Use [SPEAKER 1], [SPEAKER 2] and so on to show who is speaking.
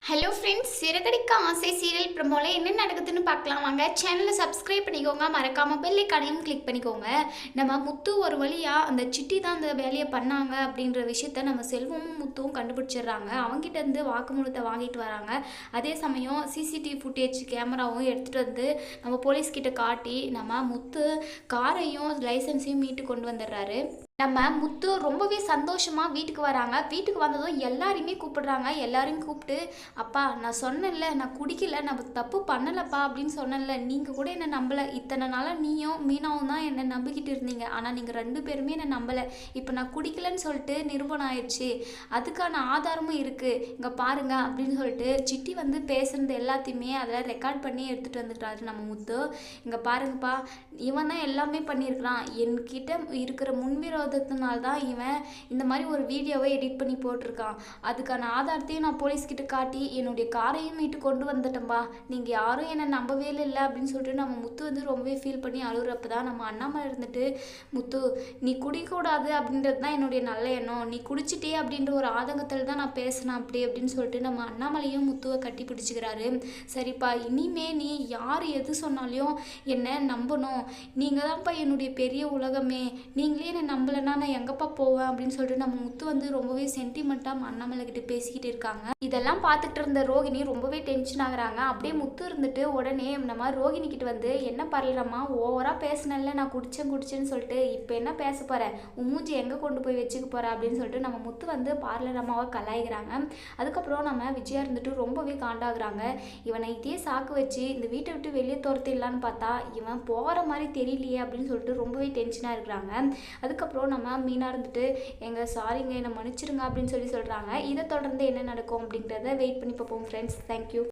[SPEAKER 1] Hello friends, Siragadikka ஆசை serial ப்ரோமோல என்ன நடக்குதுன்னு பார்க்கலாம் வாங்க. சேனலை சப்ஸ்கிரைப் பண்ணிக்கோங்க, மறக்காமல் பெல் ஐகானையும் கிளிக் பண்ணிக்கோங்க. நம்ம முத்து ஒரு வழியாக அந்த சிட்டி தான் அந்த வேலையை பண்ணாங்க அப்படின்ற விஷயத்த நம்ம செல்வமும் முத்துவும் கண்டுபிடிச்சிடுறாங்க. அவங்ககிட்ட இருந்து வாக்குமூலத்தை வாங்கிட்டு வராங்க. அதே சமயம் சிசிடிவி ஃபுட்டேஜ் கேமராவும் எடுத்துகிட்டு வந்து நம்ம போலீஸ்கிட்ட காட்டி நம்ம முத்து காரையும் லைசன்ஸையும் மீட்டு கொண்டு வந்துடுறாரு. நம்ம முத்து ரொம்பவே சந்தோஷமாக வீட்டுக்கு வராங்க. வீட்டுக்கு வந்ததும் எல்லாரையுமே கூப்பிடுறாங்க. எல்லாரையும் கூப்பிட்டு, அப்பா நான் சொன்னேன்ல, நான் குடிக்கல, நான் தப்பு பண்ணலப்பா அப்படின்னு சொன்னேன்ல, நீங்கள் கூட என்னை நம்பலை. இத்தனை நாளாக நீயும் மீனாவும் தான் என்னை நம்பிக்கிட்டு இருந்தீங்க. ஆனால் நீங்கள் 2 பேருமே என்னை நம்பலை. இப்போ நான் குடிக்கலன்னு சொல்லிட்டு நிரூபணம் ஆயிடுச்சு. அதுக்கான ஆதாரமும் இருக்குது, இங்கே பாருங்க அப்படின்னு சொல்லிட்டு சிட்டி வந்து பேசுனது எல்லாத்தையுமே அதில் ரெக்கார்ட் பண்ணி எடுத்துகிட்டு வந்துட்டாரு நம்ம முத்து. இங்கே பாருங்கப்பா, இவன் தான் எல்லாமே பண்ணியிருக்கிறான். என்கிட்ட இருக்கிற முன்விரோதத்தினால தான் இவன் இந்த மாதிரி ஒரு வீடியோவை எடிட் பண்ணி போட்டிருக்கான். அதுக்கான ஆதாரத்தையும் நான் போலீஸ்கிட்ட காட்டி என்னுடைய காரையும் மீட்டு கொண்டு வந்துட்டேன்பா. நீங்கள் யாரும் என்னை நம்பவே இல்லை அப்படின்னு சொல்லிட்டு நம்ம முத்து வந்து ரொம்பவே ஃபீல் பண்ணி அழுகுறப்ப தான் நம்ம அண்ணாமலை இருந்துட்டு, முத்து நீ குடிக்கூடாது அப்படின்றது தான் என்னுடைய நல்ல எண்ணம், நீ குடிச்சிட்டே அப்படின்ற ஒரு ஆதங்கத்தில் தான் நான் பேசினேன் அப்படின்னு சொல்லிட்டு நம்ம அண்ணாமலையும் முத்துவை கட்டி பிடிச்சிக்கிறாரு. சரிப்பா, இனிமே நீ யார் எது சொன்னாலையும் என்னை நம்பணும். நீங்கள் தான்ப்பா என்னுடைய பெரிய உலகமே, நீங்களே என்னை நம்பலைன்னா நான் எங்கப்பா போவேன் அப்படின்னு சொல்லிட்டு நம்ம முத்து வந்து ரொம்பவே சென்டிமெண்ட்டாக அண்ணாமலை கிட்ட பேசிக்கிட்டு இருக்காங்க. இதெல்லாம் பார்த்துட்டு இருந்த ரோகிணி ரொம்பவே டென்ஷன் ஆகுறாங்க. அப்படியே முத்து இருந்துட்டு உடனே நம்ம ரோகிணி கிட்ட வந்து, என்ன பரலம்மா ஓவராக பேசினல, நான் குடிச்சேன்னு சொல்லிட்டு இப்போ என்ன பேச போகிறேன், உன் மூஞ்சி எங்கே கொண்டு போய் வச்சுக்க போகிற அப்படின்னு சொல்லிட்டு நம்ம முத்து வந்து பார்லரம்மாவை கலாய்கிறாங்க. அதுக்கப்புறம் நம்ம விஜயா இருந்துட்டு ரொம்பவே காண்டாகிறாங்க. இவனை இதே சாக்கு வச்சு இந்த வீட்டை விட்டு வெளியே துரத்திடலான்னு பார்த்தா இவன் போகிற மாதிரி தெரியலையே அப்படின்னு சொல்லிட்டு ரொம்பவே டென்ஷனாக இருக்கிறாங்க. அதுக்கப்புறம் நம்ம மீனா இருந்துட்டு, சாரிங்க என்னை மன்னிச்சிருங்க அப்படின்னு சொல்கிறாங்க. இதை தொடர்ந்து என்ன நடக்கும் அப்படிங்கிறத வெயிட் பண்ணி பார்ப்போம் ஃப்ரெண்ட்ஸ். தேங்க்யூ.